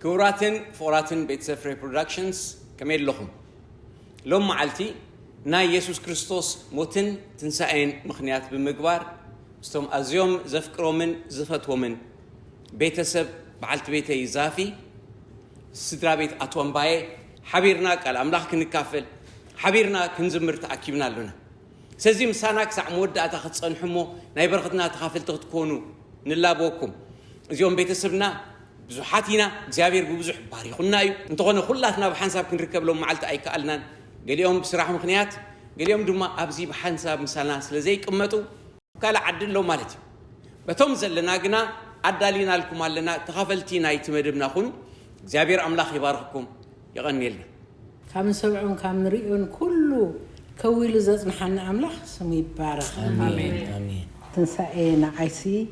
كوراتن فوراتن بيت سفري برودكشنز كمل لهم لهم معلتي نا يسوع كريستوس موتن تنسائن مخنيات بمقبار استم أزيوم زفكرومن زفتومن بيتسب بعلت بيته يزافي سدرا بيت أتوم باي حبيرنا قال أملاك نكافل حبيرنا كنزمر تأكيبنا لنا سزي مساناك سعمود أتاخد صنحمو نايبرختنا تخافل تكونوا نلابوكم زيوم بيتسبنا بزحاتنا زابير ببزح باريخنا انتقنا خلاتنا بحنساب كنركب لهم معلت أي كألنا قال يوم بصراحة مخنيات قال يوم دما أبزي بحنساب مثلا سلزي قمتو قال عدل له مالتي بتوم زلنا قنا عدالينا لكم لنا تخافلتينا يتمدبنا خون زابير أملاخ يبارككم يغني لنا كم سبعون كم ريون كله كويل زز نحن أملاخ سمي بارك آمين آمين تنسائنا عيسي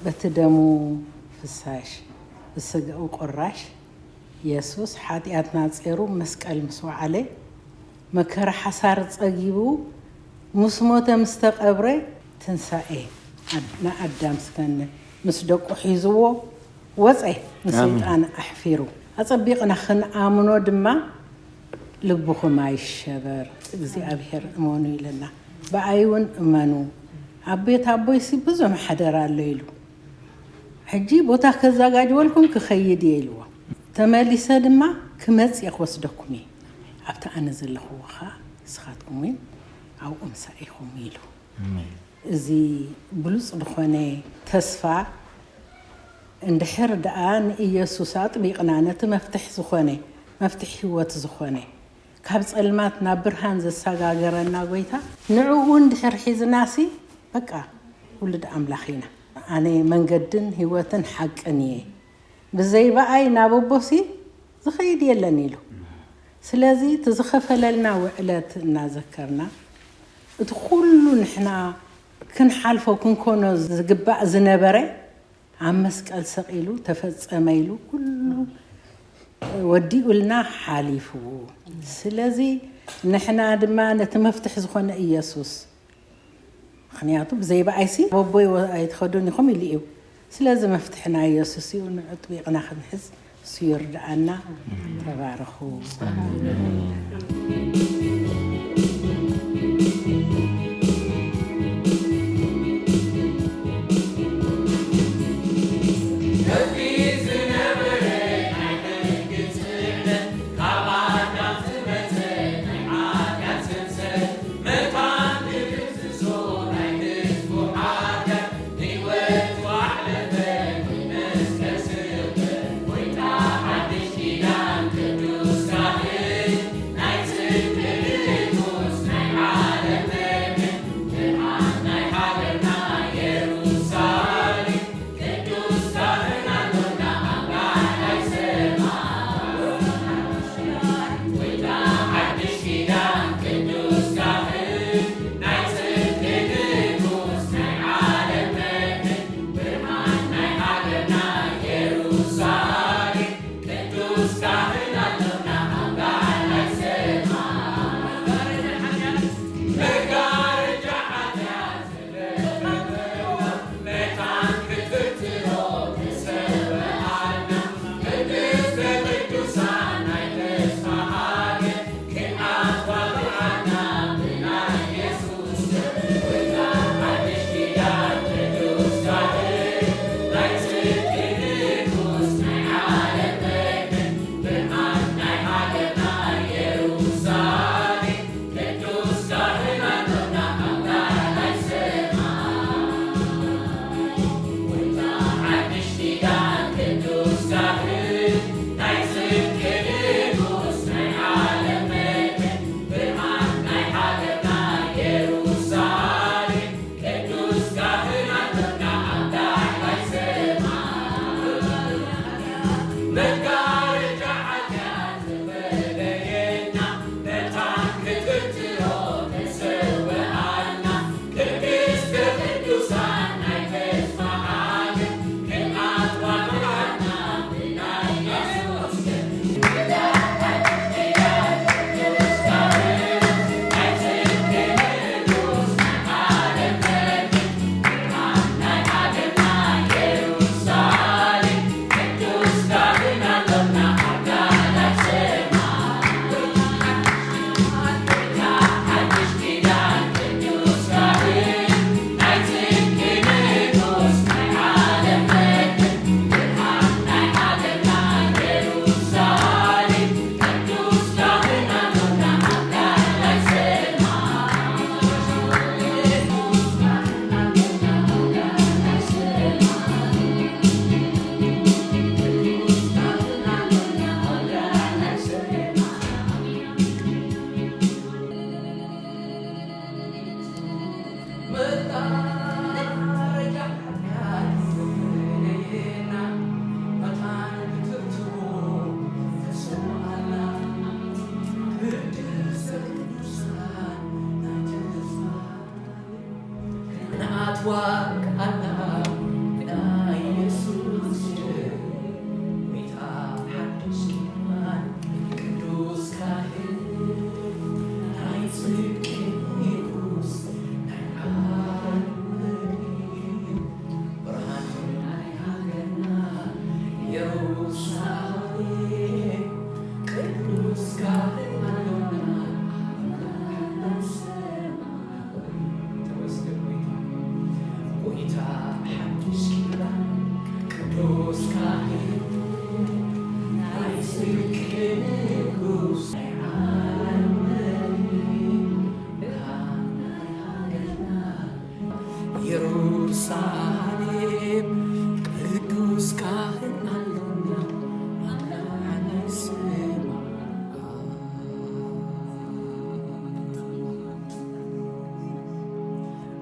بتدمو في الساش السجق قراش يسوس حاتياتنا تصيرو مسكال مسوا عليه مكر حسار تصجيبو مسموته مستقبره تنسائي نا أدم سكن مسدق حيزو وصي مسيطان أحفيرو أصبيقنا خن آمنو دما لبخو ما يشبر زي أبهر أموني لنا بأيون أمانو عبيت عبويسي بزو محدر الليلو حجي بوتا كزاقاج ولكم كخيد يلوا تمالي سادما كمز يخوصدكمي عبتا أنزل لخوخا سخاتكمين أو أمسائكم يلو زي بلوص دخوني تسفى اندحر دقان إيسوسات بيقنانة مفتح زخوني مفتح هوات زخوني كابس علمات نابرهان زي ساقاقرنا قويتا نعوون دحر حيز ناسي بقى ولد أملاخينا أنا من قدن هواتن حق أنيه بزي بقى نابوبوسي زخيد يلا نيلو سلازي تزخف لنا وعلات نذكرنا تقولوا نحنا كن حالفو كن كونو زقباء زنبري عم مسكال سقيلو تفصميلو كله وديو لنا حاليفو سلازي نحنا دما نتمفتح زخون إيسوس خنياتو بزي بعيسي بوبوي يتخدوني خم يليو سلازي مفتحنا إيسوسي ونطبيقنا خنحس سير دعنا تبارخو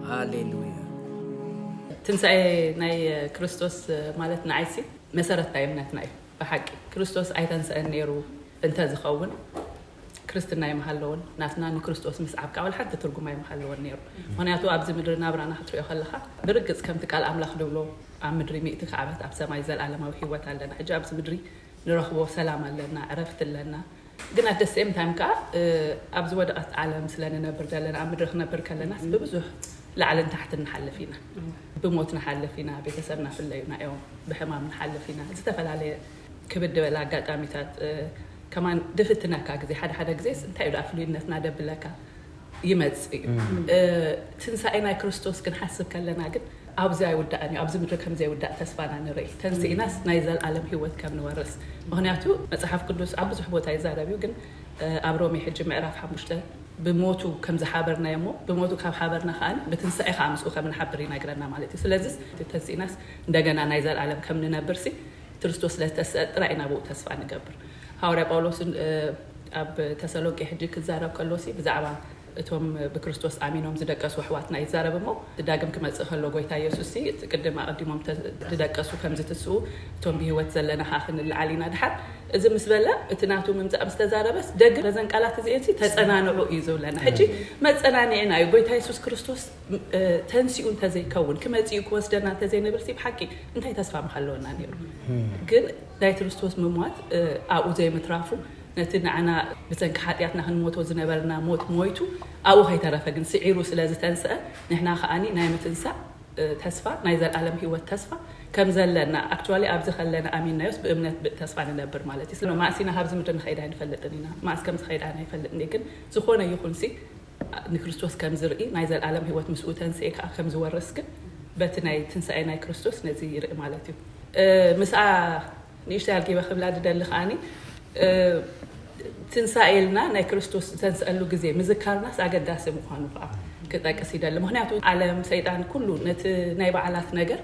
هاليلويا. تنسى ناي كريستوس مالتنا عيسي مسارت تايمنتنا بحق كريستوس أيضا سأنيرو أنت زخون كريستنا يمحلون ناسنا نكريستوس مسعب كأول حتى ترجمة يمحلون نيرو هنا تو أبز مدرنا برانا حتى يخلها برجس كم تقال أملاخ دولو عم مدري مئة خعبت أبز ما يزال على ما وحي وتعلنا حاجة أبز مدري نروح سلام لنا عرفت لنا قلنا at the same time كا أبز ودقت على مثلنا نبردلنا عم مدرخنا بركلنا ببزح لعلن تحت نحل فينا بموت نحل فينا بتسبنا في الليل يوم بحمام نحل فينا استفل عليه كبد ولا قات أميتات كمان دفتنا كأجزي حدا جزيس انت يبدأ فلوي الناس نادب لك يمز تنسى أين كريستوس كن حسب كلنا قد أبزي ودأني أبزي مدرك هم زي ودأ تسفانا نري تنسى ناس نايزل عالم هو كم نورس وهنياتو مصحف قدوس أبز حبوت عايزة بيوجن أبرومي حج معرف حمشته بموتو كم زحابرنا يمو بموتو كم حابرنا خان بتنسى خامس أو كم نحبرينا قرنا مالتي سلازس تنسى ناس دجنا نايزل عالم كم ننبرسي كريستوس لا تسأل رأينا بو تسفانا قبر هاوري باولوس أب تسالوكي حجك الزارب كلوسي بزعبا توم بكريستوس آمينهم زدقسوا حواتنا يزارب مو تداقم كما تسخلوا قويتا يسوسي تقدم أقدمهم تدقسوا كم زتسوا توم بيوت زلنا حاخن اللي علينا دحر إذا مسبلا اتناتو ممزا مستزارة بس دق رزن قالات زيتي تسأنانعو إيزو لنا حجي ما تسأنانعنا يقويتا يسوس كريستوس تنسيون تزي كون كما تيكو وسدنا تزي نبرسي بحكي انتي تسفى محلونا نيرو قل داي كريستوس مموات أو زي مترافو نتنا عنا بتنك حياتنا هنموت وزنبرنا مويتو أو هاي ترى فجن سعيرو سلازة تنسى نحنا خاني نايمة تنسى تسفى نايزل العالم هو التسفى كم زلنا actually أبز خلنا أمين نايوس بأمنة تسفى ننبر مالتي سلو ما أسينا هابز مدن خيران فلتنينا ما أسكم خيران هاي فلتني لكن زخونا يخونسي نكريستوس كم زرقي نايزل العالم هو مسؤول تنسى كم زور رسك بتناي تنسى أي كريستوس نزير مالتي مساء نيشتغل كي بخبلاد دل خاني تنسائلنا نا كريستوس تنسألو جزء مذكرنا سأجد داسم وخانو فا كذا كسيدة لمهنياتو عالم سيدان كله نت نايب علات نجر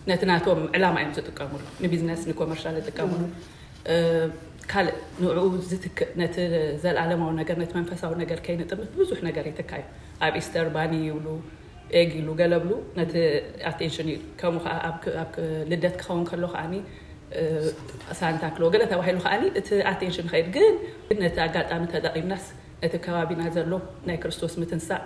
نتناتهم علامة يوم تتكامل نبيزنس نكومرشال تتكامل كال نعوزتك نت زال علامة ونجر نت منفسه ونجر كين تمت بزوج نجر يتكاي أب إسترباني يولو إيجي لو قلبلو نت أتنشني كم أب لدت خون كله خاني سانتا كلو قلت واحد لخاني أتنشن خير جن نتاجات أنا تدقيم ناس نتكوابين هذا له نا كريستوس متنسى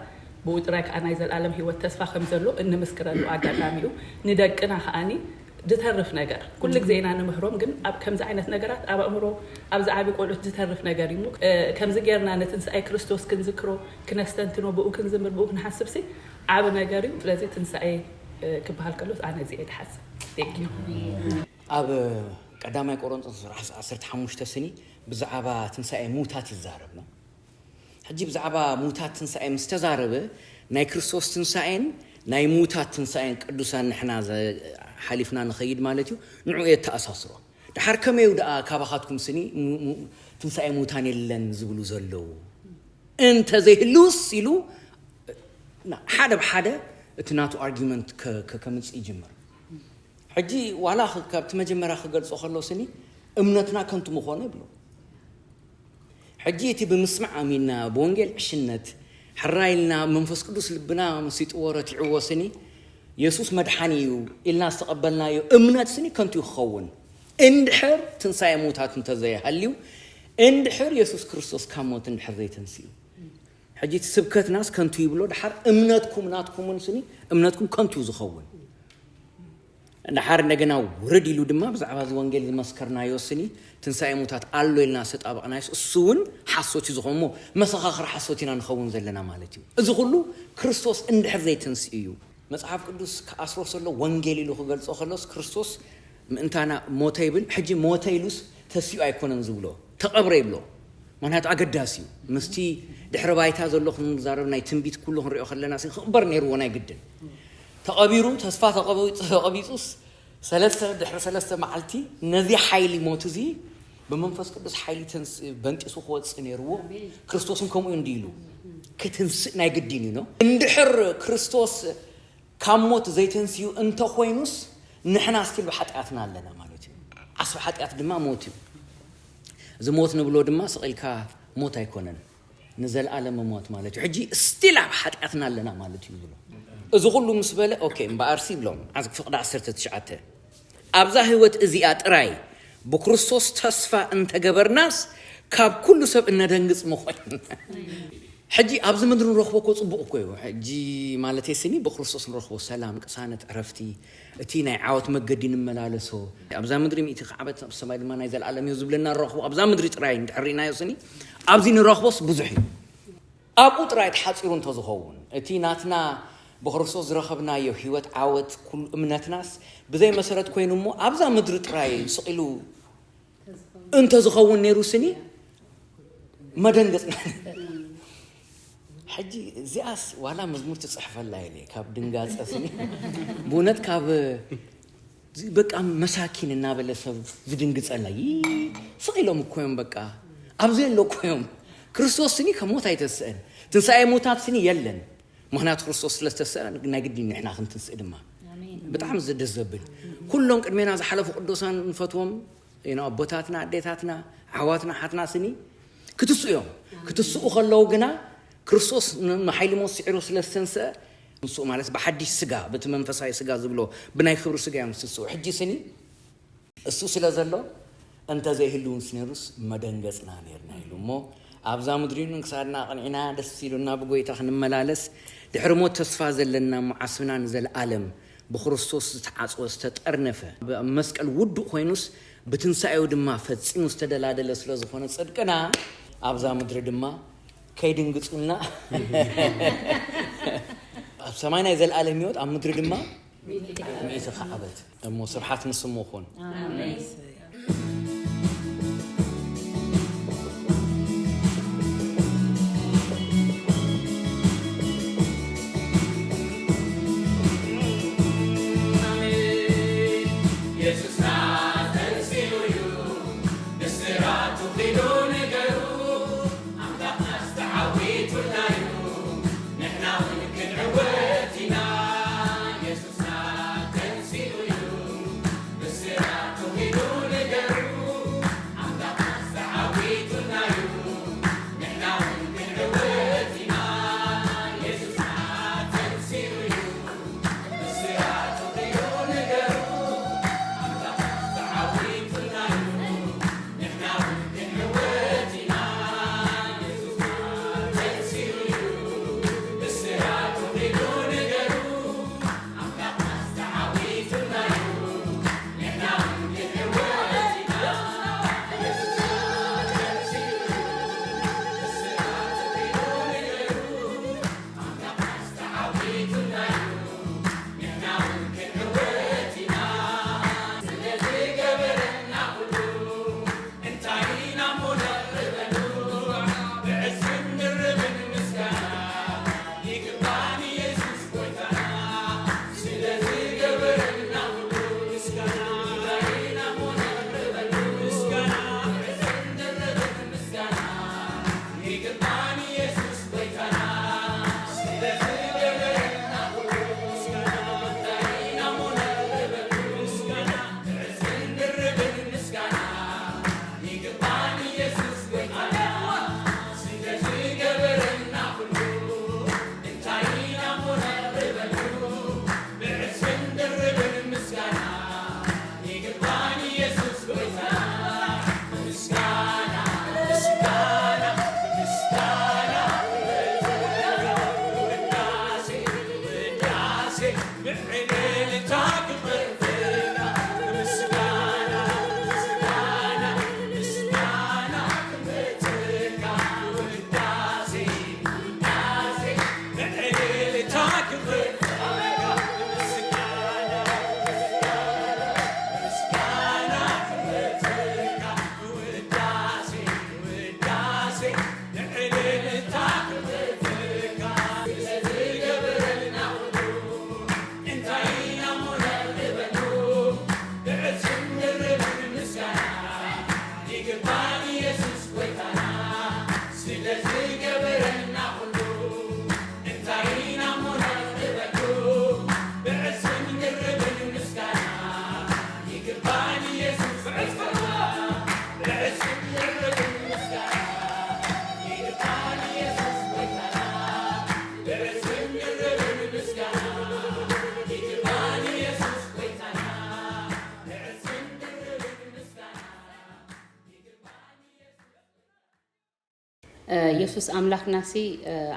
بود راك أنا إذا العالم هو التسفى خمسة له إن مسكر له عقد عامله ندقنا خاني جتهرف نجار كل زين أنا مهروم جن أب كم زعينة نجارات أب أمره أب زعابي قولت جتهرف نجار يموك كم زجرنا نتنسى أي كريستوس كنذكره كنستنتنو بقو كنزمر بقو كنحسب سي عاب نجاري لازم تنسى أي كبهالكلوس أنا زي حاسة thank you أب قدامي قرنطس عصرت حموش تسني بزعبا تنسى موتات الزاربنا حجي بزعبا موتات تنسى مستزاربه ناي كريستوس تنسى ناي موتات تنسى قدوسان نحنا حلفنا نخيد مالتيو نعو يتأساسرو دحر كم يودا كابخاتكم سني تنسى موتان يلن زبلو زلو انت زي لوس يلو حدا بحدا اتناتو argument كمص يجمر حجي ولا كابت مجمرة خقل صخلو سني امنتنا كنتو مخونه بلو حجيتي بمسمع منا بونجل عشنت حرايلنا منفس قدوس لبنا مسيت ورت العوسني يسوس مدحانيو إلنا استقبلنا يو امنت سني كنتو يخون اندحر تنسى موتات انت زي هاليو اندحر يسوس كريستوس كاموت اندحر زي تنسيو حجي سبكت ناس كنتو يبلو دحر امنتكم ناتكم سني امنتكم كنتو زخون دحر نغنا ورد يلو دما بزعبا زوانجيل مسكرنا يوسني تنساي موتات አሎ ይልና ሰጣባናይስ እሱን ሐሶች ዝሆሙ መሰኻኽር ሐሶቲና ንኸውን ዘለና ማለት እዩ እዚ ሁሉ ክርስቶስ እንድሕር ዘይትንስዩ መጽሐፍ ቅዱስ ከአስሮ ሰሎ ወንጌል ይሉ ገልጾ ኸሎስ ክርስቶስ ምንታና ሞተ ይብል ሕጂ ሞተ ይሉስ ተስዩ አይኮነን ዝብሎ ተቀብረ ይብሎ ማንሃት አገዳሲዩ ምስቲ ድሕር ባይታ ዘለኹን ዛረብ ናይ ትንቢት ኩሉ ንሪኦ ኸለና ሲን خبر ነይሩ ወናይ ግድን ተቀቢሩ ተስፋ ተቀቢጹስ ሰለስተ ድሕር ሰለስተ መዓልቲ ነዚ ሓይሊ ሞት እዚ በመንፈስ ቅዱስ ሓይሊ ተንስ በንጢሱ ኾጽ ነይርዎ ክርስቶስን ከምኡ እንዲሉ ክትንስ ናይ ግድን ነው እንድሕር ክርስቶስ ካሞት ዘይተንስዩ እንተ ኾይኑስ ንሕና ስቲል በኃጢአትና ኣለና ማለት እዩ አስብ ኃጢአት ድማ ሞት እዩ እዚ ሞት ንብሎ ድማ ስቂልካ ሞት አይኮነን ንዘለዓለም ሞት ማለት እዩ ሕጂ ስቲል ኣብ ኃጢአትና ኣለና ማለት እዩ ብሎ እዚ ሁሉ ምስ በለ ኦኬ እምበኣርሲ ብሎም ዓዝ ፍቅዳ 19 ኣብዛ ህይወት እዚኣ ጥራይ በክርስቶስ ተስፋ እንተገበርናስ ካብ ኩሉ ሰብ እንደንግጽ መኾን ሕጂ ኣብዚ ምድር ንረኽቦ ጽቡቕ እኮ እዩ ሕጂ ማለት የስኒ በክርስቶስ ንረኽቦ ሰላም ቅሳነት ዕረፍቲ እቲ ናይ ዓወት መገዲ ንመላለሶ ኣብዛ ምድሪ ሚእቲ ዓበት ሰማይ ድማ ናይ ዘለዓለም እዩ ዝብለና ንረኽቦ ኣብዛ ምድሪ ጥራይ እንድሕሪና ይስኒ ኣብዚ ንረኽቦስ ብዙሕ እዩ ኣብኡ ጥራይ ተሓፂሩ እንተዝኸውን እቲ ናትና በክርስቶስ ዝረኸብናዮ ህይወት ዓወት ኩሉ እምነትናስ ብዘይ መሰረት ኮይኑሞ ኣብዛ ምድሪ ጥራይ ስቂሉ እንተ ዝኸውን ነይሩ ስኒ መደንገጽና ሕጂ እዚኣስ ዋላ መዝሙር ትጽሕፈላ ኢለ ካብ ድንጋጸ ስኒ ብእውነት ካብ በቃ መሳኪን እናበለ ሰብ ዝድንግጸላ ስቂሎም እኮ እዮም በቃ ኣብዚ የሎ እኮ እዮም ክርስቶስ ስኒ ከሞት ኣይተስአን ትንሣኤ ሞታት ስኒ የለን ምክንያት ክርስቶስ ስለስተሰአን ናይ ግድን ንሕና ክንትንስእ ድማ በጣም ደስ ዘብል ኩሎም ቅድሜና ዝሓለፉ ቅዱሳን ንፈትዎም ኣቦታትና ኣዴታትና ኣሕዋትና ሓትና ስኒ ክትስኡዮም ክትስኡ ከለዉ ግና ክርስቶስ ንሓይሊ ሞት ስዒሩ ስለስተንስአ ንስኡ ማለት ብሓዲሽ ስጋ በቲ መንፈሳዊ ስጋ ዝብሎ ብናይ ክብሪ ስጋ እዮም ዝትስኡ ሕጂ ስኒ እሱ ስለ ዘሎ እንተ ዘይህልውን ስነሩስ መደንገጽና ነርና ኢሉ እሞ ኣብዛ ምድሪን ክሳድና ቅንዒና ደስ ኢሉና ብጎይታ ክንመላለስ ድሕሪ ሞት ተስፋ ዘለና ሙዓስብና ንዘለዓለም ብክርስቶስ ዝተዓጽወ ዝተጠርነፈ መስቀል ውዱእ ኮይኑስ ብትንሳኤው ድማ ፈጺሙ ዝተደላደለ ስለ ዝኾነ ጽድቅና ኣብዛ ምድሪ ድማ ከይድንግጹና ኣብ ሰማይ ናይ ዘለዓለም ህይወት ኣብ ምድሪ ድማ ሚእቲ ዓበት እሞ ስብሓት ንስሙ ይኹን ኣሜን You ኢየሱስ አምላክናሲ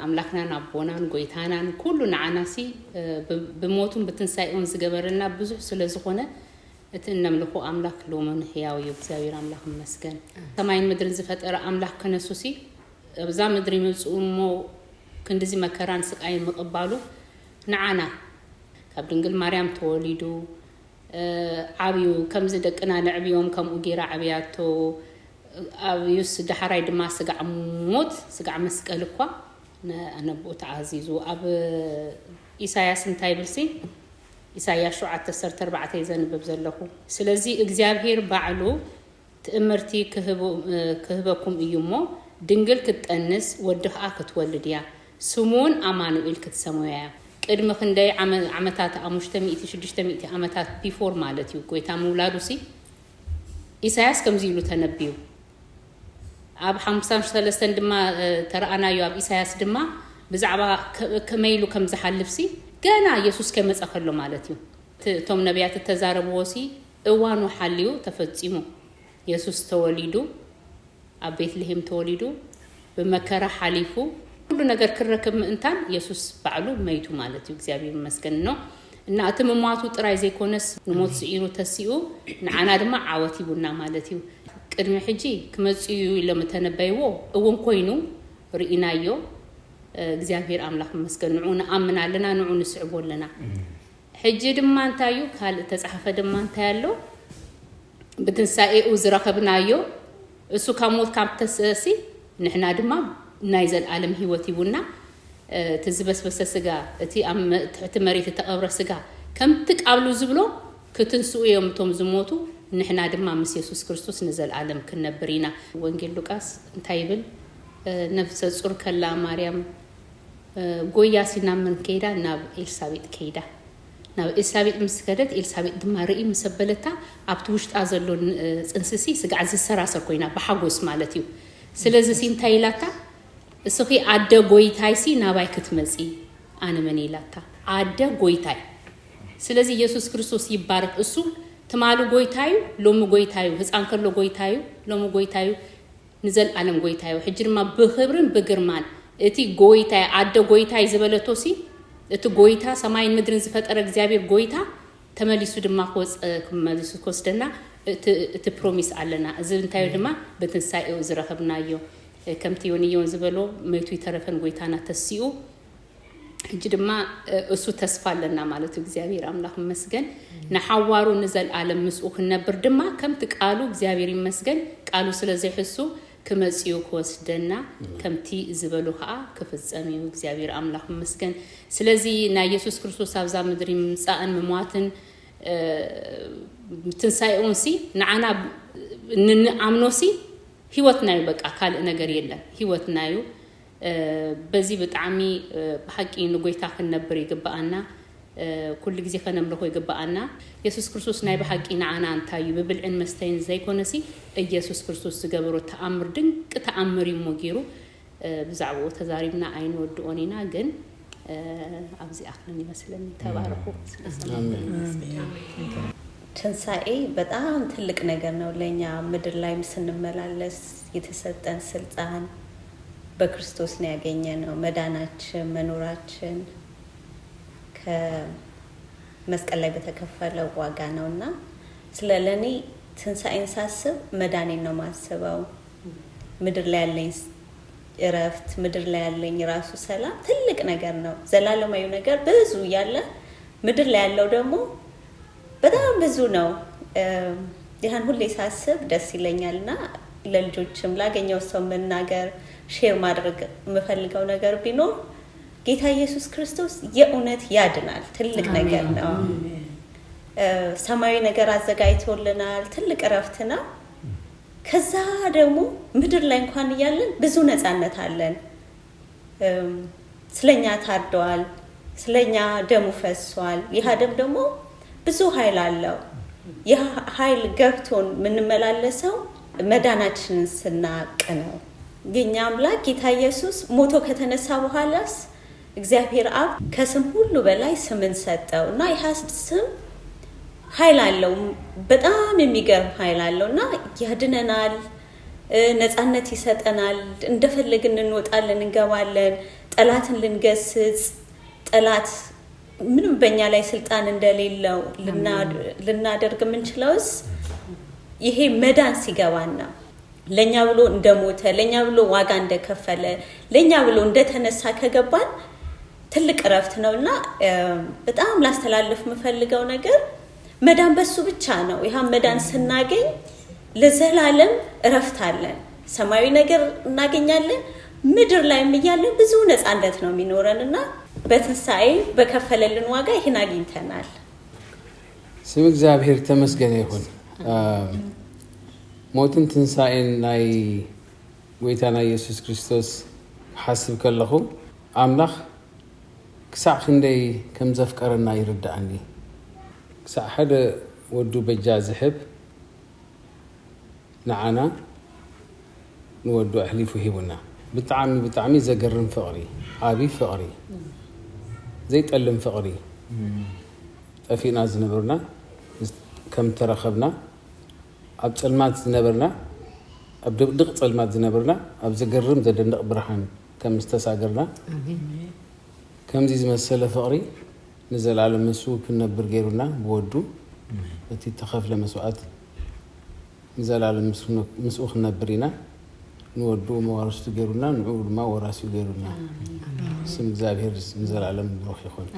አምላክናን አቦናን ጎይታናን ኩሉ ንዓናሲ ብሞቱን ብትንሳኤውን ዝገበረና ብዙ ስለዝኾነ እትነምልኹ አምላክ ሎመን ሕያው እግዚአብሔር አምላክ መስገን ሰማይን ምድርን ዝፈጠረ አምላክ ከነሱሲ አብዛ ምድር ይመጽኡሞ ክንድዚ መከራን ስቃይን መቀባሉ ንዓና ካብ ድንግል ማርያም ተወሊዱ ዓብዩ ከምዝ ደቅና ንዕብዮም ከምኡ ጌራ ዓብያቶ አብዩስ ደሐራይ ድማ ስጋዕ ሞት ስጋዕ መስቀል እኳ ነብኡ ተዓዚዙ አብ ኢሳያስ እንታይ ብልሲ ኢሳያስ 7:4 ዘንብብ ዘለኹ ስለዚ እግዚአብሔር ባዕሉ ትእምርቲ ክህበኩም እዩሞ ድንግል ክትጠንስ ወድኻ ክትወልድያ ስሙን አማኑኤል ክትሰሙያ ቅድመ ክንደይ ዓመታት 500 ዓመታት ቢፎር ማለት እዩ ጎይታ መውላዱሲ ኢሳያስ ከምዚሉ ተነብዩ አብ 53 ድማ ተራአናዩ አብ ኢሳያስ ድማ ብዛዕባ ከመይሉ ከምዝሐልፍሲ ገና ኢየሱስ ከመጸኸሎ ማለት እዩ ቶም ነቢያት ተዛረብዎሲ እዋኑ ሐልዩ ተፈጽሙ ኢየሱስ ተወሊዱ አብ ቤትልሔም ተወሊዱ በመከራ ሐሊፉ ሁሉ ነገር ክረከብ ምእንታን ኢየሱስ ባዕሉ መይቱ ማለት እዩ እግዚአብሔር ይመስገን ነው እና አትመሟቱ ጥራይ ዘይኮነስ ንሞት ሲኢሩ ተሲኡ ንዓና ድማ ዓወቲቡና ማለት እዩ ቅድሚ ሕጂ ክመጽዩ ለምተነበይዎ እውን ኮይኑ ርኢናዮ እግዚአብሔር አምላክ ይመስገን ንዑ ነአምናለና ንዑ ንስዕቦለና ሕጂ ድማ እንታዩ ካል ተጻፈ ድማ እንታያሎ ብትንሳኤኡ ዝረከብናዮ እሱ ካሞት ካምተሰሲ ንሕና ድማ ናይዘል ዓለም ህይወት ይቡና ትዝበስበሰ ስጋ እቲ ትሕቲ መሬት ተቀብረ ስጋ ከም ትቃብሉ ዝብሎ ክትንስኡ የምቶም ዝሞቱ ንሕና ድማ ምስ ኢየሱስ ክርስቶስ ንዘል ዓለም ክነብሪና ወንጌል ሉቃስ እንታይብል ነፍሰ ጹር ከላ ማርያም ጎያሲና ምን ከይዳ ናብ ኤልሳቤጥ ከይዳ ናብ ኤልሳቤጥ ምስከደት ኤልሳቤጥ ድማ ርኢ መሰበለታ ኣብቲ ውሽጣ ዘሎ ጽንስሲ ስጋዕ ዝሰራሰር ኮይና በሐጎስ ማለት እዩ ስለዚህ ሲንታይላታ እስኺ አደ ጎይታይሲ ናባይ ክትመጺ አነ መን ይላታ አደ ጎይታይ ስለዚህ ኢየሱስ ክርስቶስ ይባረክ እሱ ተማሉ ጎይታዩ ሎሙ ጎይታዩ ህፃን ከሎ ጎይታዩ ሎሙ ጎይታዩ ንዘል ዓለም ጎይታዩ ሕጅርማ በኽብርን በግርማን እቲ ጎይታይ አደ ጎይታይ ዝበለቶሲ እቲ ጎይታ ሰማይን ምድርን ዝፈጠረ እግዚአብሔር ጎይታ ተመሊሱ ድማ ከመሊሱ ኮስደና እቲ ፕሮሚስ አለና እዚ እንታዩ ድማ በትንሳኤው ዝረከብናዮ ከምቲ ወንየውን ዝበሎ መይቱ ይተረፈን ጎይታና ተሲኡ ሕጂ ድማ እሱ ተስፋ አለና ማለት እግዚአብሔር አምላክ ይመስገን ንሐዋሩ ንዘል ዓለም ምስኡ ክነብር ድማ ከምቲ ቃሉ እግዚአብሔር ይመስገን ቃሉ ስለዚህ ሕሱ ከመጽዩ ኮስደና ከምቲ ዝበሉ ኸአ ከፈጸሚው እግዚአብሔር አምላክ ይመስገን ስለዚህ ና ኢየሱስ ክርስቶስ አብዛ ምድሪ ምጻእን መሟትን ትንሳኤውንሲ ንዓና ንአምኖሲ ህይወትናዩ በቃ ካል ነገር የለም ህይወትናዩ በዚህ በጣሚ በሐቂ ንጎይታ ከነበር ይገባአና ኩል ጊዜ ከነምለኮ ይገባአና ኢየሱስ ክርስቶስ ናይ በሐቂ ንዓና አንታዩ በብልዕን መስተይን ዘይኮነሲ ኢየሱስ ክርስቶስ ዝገበሮ ተአምር ድንቅ ተአምር ይሞጊሩ ብዛዕባው ተዛሪብና አይን ወድኦኒና ግን አብዚ አክለን ይመስለን ተባረኩ ትንሳኤ በጣም ትልቅ ነገር ነው ለኛ ምድር ላይ ስንመላለስ የተሰጠን ስልጣን በክርስቶስ ነው ያገኘነው መዳናችን መኖራችን ከመስቀል ላይ በተከፈለው ዋጋ ነውና ስለለኔ ትንሳኤን ሳስብ መዳኔን ነው ማስበው ምድር ላይ ያለኝ እረፍት ምድር ላይ ያለኝ ራሱ ሰላም ትልቅ ነገር ነው ዘላለማዊ ነገር ብዙ ያለ ምድር ላይ ያለው ደግሞ በጣም ብዙ ነው ያን ሁሌ ሳስብ ደስ ይለኛልና ለልጆችም ላገኘው ሰው መናገር ሼር ማድረግ መፈልገው ነገር ቢኖር ጌታ ኢየሱስ ክርስቶስ የእውነት ያድናል ትልቅ ነገር ነው ሰማያዊ ነገር አዘጋጅቶልናል ትልቅ እረፍት ነው ከዛ ደግሞ ምድር ላይ እንኳን ያለን ብዙ ነፃነት አለን ስለኛ ታርደዋል ስለኛ ደሙ ፈሷል ይሄ ደም ደግሞ ብዙ ኃይል አለው ይሄ ኃይል ገብቶን ምንመላለሰው መዳናችንን ስናቅ ነው የኛ አምላክ ጌታ ኢየሱስ ሞቶ ከተነሳ በኋላስ እግዚአብሔር አብ ከስም ሁሉ በላይ ስምን ሰጠውና ይሄ ስም ኃይል አለው በጣም የሚገርም ኃይል አለውና ያድነናል ነፃነት ይሰጠናል። እንደፈለግን እንወጣለን እንገባለን። ጠላትን ልንገስጽ ጠላት ምንም በእኛ ላይ ስልጣን እንደሌለው ልናደርግ የምንችለውስ ይሄ መዳን ሲገባን ነው። ለኛ ብሎ እንደሞተ ለኛ ብሎ ዋጋ እንደከፈለ ለኛ ብሎ እንደተነሳ ከገባን ትልቅ እረፍት ነውና በጣም ላስተላልፍ የምፈልገው ነገር መዳን በሱ ብቻ ነው። ይሄን መዳን ስናገኝ ለዘላለም እረፍት አለን። ሰማያዊ ነገር እናገኛለን። ምድር ላይም እያለን ብዙ ነፃነት ነው የሚኖረንና በትንሳኤ በከፈለልን ዋጋ ይሄን አግኝተናል። ስም እግዚአብሔር ተመስገነ ይሁን። ሞትን ትንሳኤን ናይ ጎይታና ኢየሱስ ክርስቶስ ሓስብ ከለኹ ኣምላኽ ክሳዕ ክንደይ ከም ዘፍቀረና ይርዳእኒ። ክሳዕ ሓደ ወዱ በጃ ዝሕብ ንዓና ንወዱ ኣሕሊፉ ሂቡና። ብጣዕሚ ዘገርም ፍቕሪ፣ ዓብይ ፍቕሪ፣ ዘይጠልም ፍቕሪ። ጠፊእና ዝነበርና ከም ተረኸብና ኣብ ጸልማት ዝነበርና ኣብ ድቅድቅ ጸልማት ዝነበርና ኣብ ዘገርም ዘደንቕ ብርሃን ከም ዝተሳገርና ከምዚ ዝመሰለ ፍቕሪ ንዘላለም ምስኡ ክንነብር ገይሩና ብወዱ እቲ ተኸፍለ መስዋዕት ንዘላለም ምስኡ ክንነብር ኢና። ንወዱ መዋርስቱ ገይሩና ንዑ ድማ ወራሲኡ ገይሩና። ስም እግዚአብሔር ንዘላለም ብሩኽ ይኹን።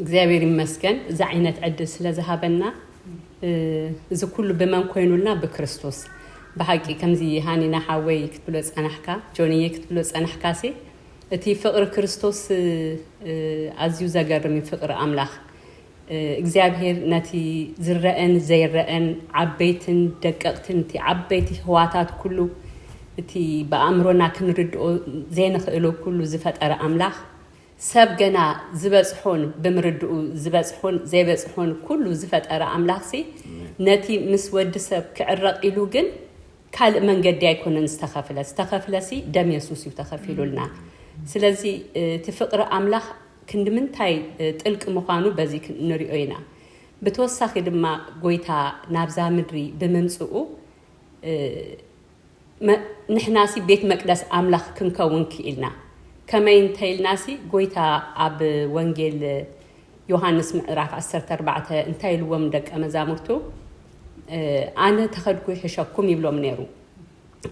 እግዚአብሔር ይመስገን እዛ አይነት ዕድል ስለዘሃበና እዚ ኩሉ በመን ኮይኑልና በክርስቶስ بحقي كمزي هانينا حاوي كتبلو صنحكا جونيه كتبلو صنحكاسي اتي فقر كريستوس ازيو زغرمي فقر املاح እግዚአብሔር ነቲ ዝረአን ዘይረአን ዓበይትን ደቀቅትን ቲ ዓበይቲ ህዋታት ኩሉ እቲ በአምሮና ክንርድኦ ዘይንኽእሎ ኩሉ ዝፈጠረ አምላኽ ሰብ ገና ዝበጽሖን ብምርድኡ ዝበጽሖን ዘይበጽሖን ኩሉ ዝፈጠረ አምላኽሲ ነቲ ምስ ወዲ ሰብ ክዕረቕ ኢሉ ግን ካልእ መንገዲ ኣይኮነን ዝተኸፍለሲ ደም ኢየሱስ እዩ ተኸፊሉልና ስለዚ እቲ ፍቅሪ አምላኽ ክንድምንታይ ጥልቅ ምዃኑ በዚ ንሪኦ ኢና ብተወሳኺ ድማ ጎይታ ናብዛ ምድሪ ብምምጽኡ ንሕናሲ ቤት መቅደስ አምላኽ ክንከውን ክኢልና ከመይ እንተይልናሲ ጎይታ ኣብ ወንጌል ዮሐንስ ምዕራፍ 14 እንታይ ኢልዎም ደቀ መዛሙርቱ ኣነ ተኸድኩ ይሕሸኩም ይብሎም ነይሩ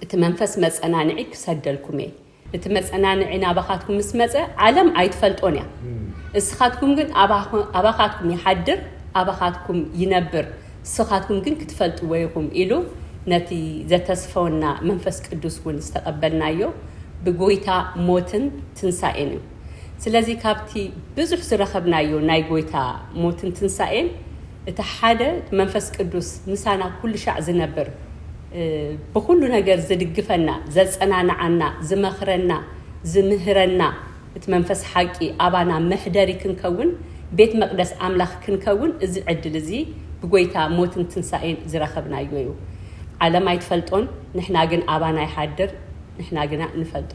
እቲ መንፈስ መጸናንዒ ክሰደልኩም እየ እቲ መጸናንዒ ናባኻትኩም ምስ መጸ ዓለም ኣይትፈልጦን እያ እስኻትኩም ግን ኣባኻትኩም ይሓድር ኣባኻትኩም ይነብር እስኻትኩም ግን ክትፈልጥዎ ኢኹም ኢሉ ነቲ ዘተስፈውና መንፈስ ቅዱስ እውን ዝተቐበልናዮ ብጎይታ ሞትን ትንሳኤን እዩ ስለዚ ካብቲ ብዙሕ ዝረኸብናዮ ናይ ጎይታ ሞትን ትንሳኤን እቲ ሓደ መንፈስ ቅዱስ ምሳና ኩሉ ሻዕ ዝነብር بكل ነገር ዝድግፈና ዘጸናናዓና ዝመኽረና ዝምህረና እትመንፈስ ሓቂ አባና መሕደሪ ክንከውን ቤት መቅደስ አምላኽ ክንከውን እዚ ዕድል እዚ ብጎይታ ሞትን ትንሳኤን ዝረኸብናዮ እዩ ዓለም ኣይትፈልጦን ንሕና ግን አባና ይሓድር ንሕና ግን ንፈልጦ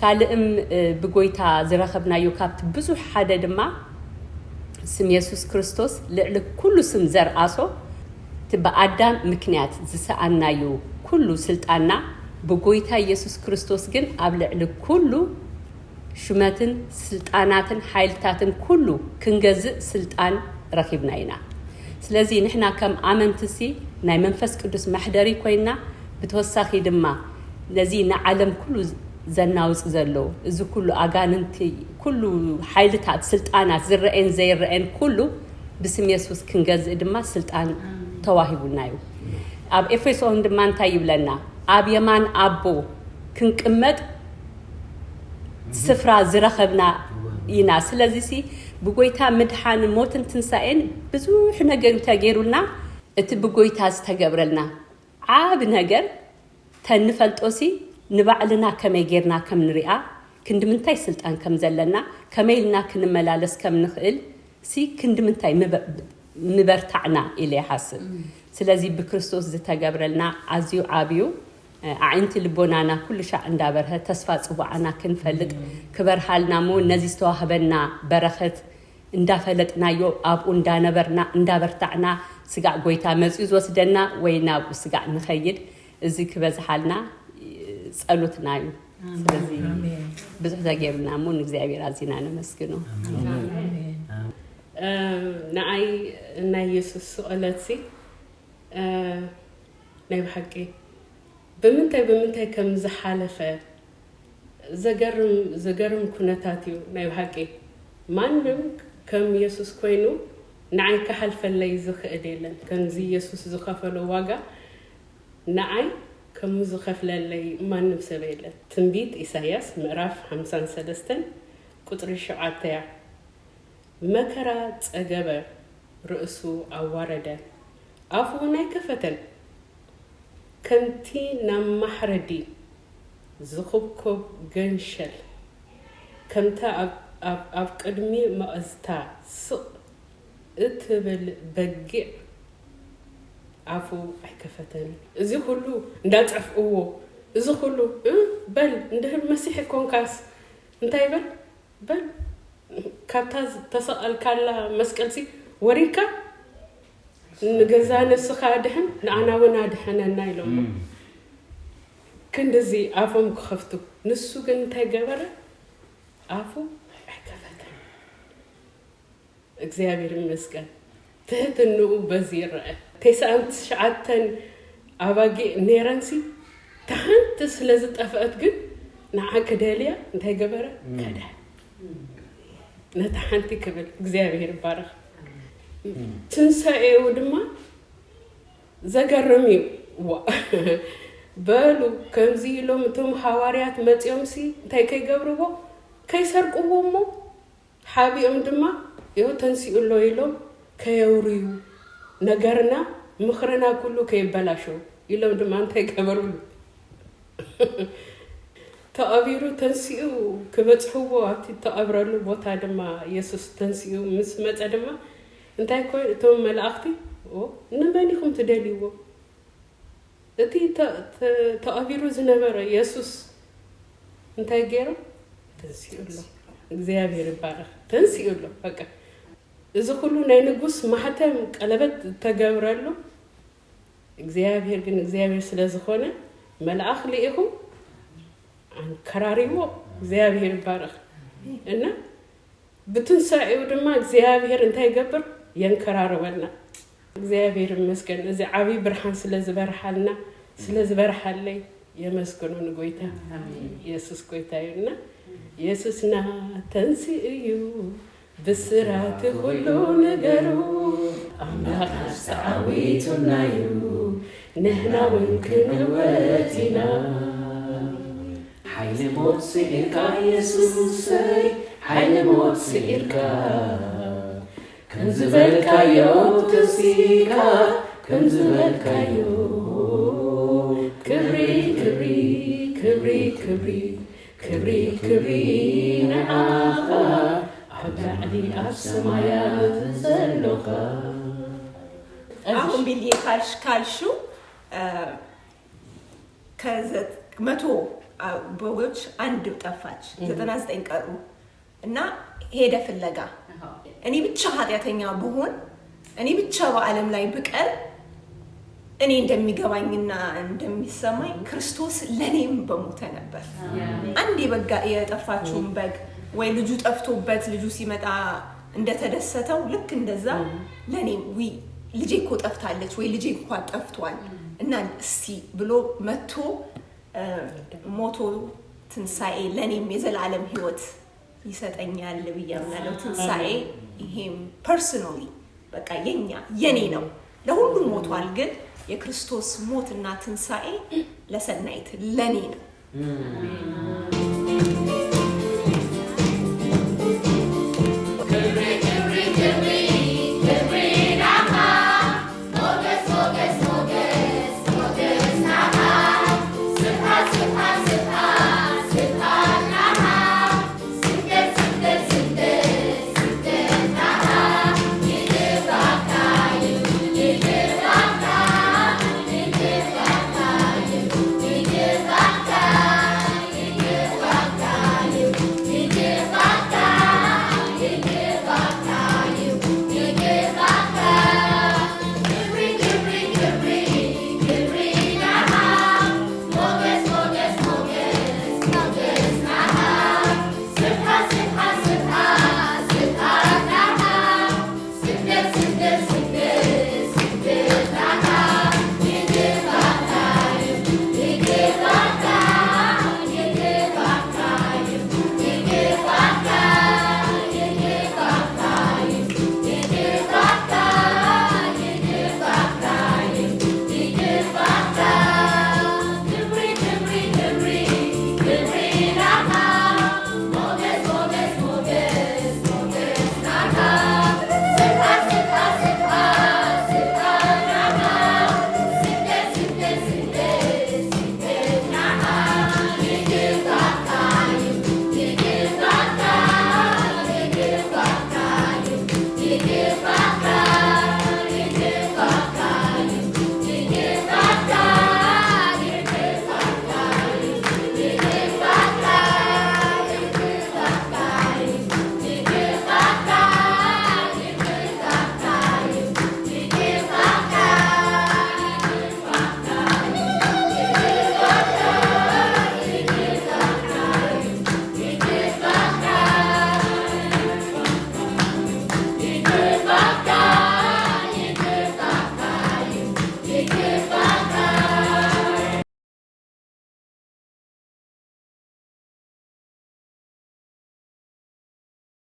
ካልእም ብጎይታ ዝረኸብናዮ ካብቲ ብዙሕ ሓደ ድማ ስም ኢየሱስ ክርስቶስ ልዕሊ ኩሉ ስም ዘርአሶ በአዳም ምክንያት ዝሰአናዩ ኩሉ ስልጣንና በጎይታ ኢየሱስ ክርስቶስ ግን ኣብ ልዕሊ ኩሉ ሹመትን ስልጣናትን ኃይልታትን ኩሉ ክንገዝእ ስልጣን ረኺብና ኢና ስለዚ ንሕና ከም አመንትሲ ናይ መንፈስ ቅዱስ ማሕደሪ ኮይና ብተወሳኺ ድማ ለዚ ንዓለም ኩሉ ዘናውጽ ዘሎ እዚ ኩሉ አጋንንቲ ኩሉ ኃይልታት ስልጣናት ዝረአን ዘይረአን ኩሉ بسم ኢየሱስ ክንገዝእ ድማ ስልጣን ተዋሂቡናዩ ኣብ ኤፌሶን ድማ እንታይ ይብለና ኣብ የማን አቦ ክንቅመጥ ስፍራ ዝረኸብና ኢና ስለዚ ሲ ብጎይታ ምድሓን ሞትን ትንሳኤን ብዙሕ ነገር ተገይሩልና እቲ ብጎይታ ዝተገብረልና ዓብ ነገር ተንፈልጦሲ ንባዕልና ከመይ ጌርና ከም ንሪኣ ክንድምንታይ ስልጣን ከም ዘለና ከመይልና ክንመላለስ ከም ንኽእል سي كندمنتاي مبرتعنا إلى حسب سلازي بكريستوس زتجبرلنا عزيو عابيو عينت البنانا كل شيء عندها تصفات وبعنا كنفلت كبر حالنا مو نزي استوهبنا برخت اندفلتنا يو أب اندانبرنا اندبرتعنا سجع قويتا مزيز وسدنا وينا وسجع نخيد زي كبز حالنا سألوتنا يو سلازي بزح جبرنا مو نجزي رازينا نمسكنه نعي نايسوس سؤالاتي ناي بحقي بمنتي كم زحالفه زغرم كنتاتيو ناي بحقي مانم كم يسوس كوينو نعي كحلف اللي زخديلن كان زي يسوس زخفلو واغا نعي كم زخفل اللي مانم سبيله تنبيت إساياس مراف 53 قطر الشعاتيا مكرا تأجبه رأسه أورده أفونا كفتن كنتي نم محردي زخبكب جنشل كنتا أب قدمي ما أزتا سق اتبل بقع عفو كفتن زي كله ندات عفو زي كله بل نده المسيح كونكاس انتي بل كاتاز تسأل كلا مسكلسي وريكا نجزان السخادهن أنا ونادهن النايلوم كندزي عفوم كخفتو نسو كنت جبرة عفو كفتن እግዚአብሔር ይመስገን ትህትናው በዚር ተሳንት ሻዓተን አባጌ ኔራንሲ ታንት ስለዚህ ጠፋት ግን ናዓከደሊያ እንታይ ገበረ ከዳ نتحنتي كبل እግዚአብሔር ይባረክ ትንሳኤው ድማ ዘገርሚ በሉ ከምዚ ኢሎም እቶም ሐዋርያት መጽዮምሲ እንታይ ከይገብርዎ ከይሰርቁዎሞ ሓቢኦም ድማ ይው ተንሲኡሎ ኢሎም ከየውርዩ ነገርና ምኽርና ኩሉ ከይበላሸው ኢሎም ድማ እንታይ ገበርሉ ተአቢሩ ተንሲኡ ከበጽሕዎ አቲ ተአብራሉ ቦታ ድማ ኢየሱስ ተንሲኡ ምስ መጸ ድማ እንታይ ኮይ እቶም መላእክቲ ንመኒኹም ትደልይዎ እቲ ተአቢሩ ዝነበረ ኢየሱስ እንታይ ገይሩ ተንሲኡሎ እግዚአብሔር ይባረክ ተንሲኡሎ በቃ እዚ ሁሉ ናይ ንጉስ ማህተም ቀለበት ተገብራሉ እግዚአብሔር ግን እግዚአብሔር ስለዝኾነ መልአክ ለኢኹም አንከራሪዎ እግዚአብሔር ይባረክ እና በትንሳኤው ድማ እግዚአብሔር እንታይ ገበር የንከራረበና እግዚአብሔር ይመስገን እዚ ዓቢ ብርሃን ስለዝበርሐልና ስለዝበርሐለይ የመስገኑን ጎይታ ኢየሱስ ጎይታ ይሁንና ኢየሱስና ተንሲኡ ብስራት ሁሉ ነገሩ አምላክ አስተዓዊቱናዩ ነህና ወንክንወቲና ኃይለ ሞት ስኢርካ ኢየሱስ ኃይለ ሞት ስኢርካ ከንዝበልካዮ ተንሲካ ከንዝበልካዮ ክብሪ ክብሪ ክብሪ ክብሪ ክብሪ ክብሪ ንዓኻ አብዳዕሊ አብሰማያት ዘለኻ አሁን ቢልዬ ካልሹ ከዘት መቶ በጎች አንድ ጠፋች 99 ቀሩ እና ሄደ ፍለጋ እኔ ብቻ ኃጢያተኛ ብሆን እኔ ብቻ በዓለም ላይ ብቀር እኔ እንደሚገባኝና እንደሚሰማኝ ክርስቶስ ለኔም በሞተ ነበር አንዴ በጋ የጠፋችውን በግ ወይ ልጁ ጠፍቶበት ልጁ ሲመጣ እንደተደሰተው ልክ እንደዛ ለኔም ልጄ እኮ ጠፍታለች ወይ ልጄ እንኳን ጠፍቷል እና እስቲ ብሎ መጥቶ ሞቶ ትንሳኤ ለኔም የዘላለም ህይወት ይሰጠኛል ብያምናለሁ ትንሳኤ ይሄም ፐርሰናሊ በቃ የኔ ነው ለሁሉም ሞቷል ግን የክርስቶስ ሞትና ትንሳኤ ለሰናይት ለኔ ነው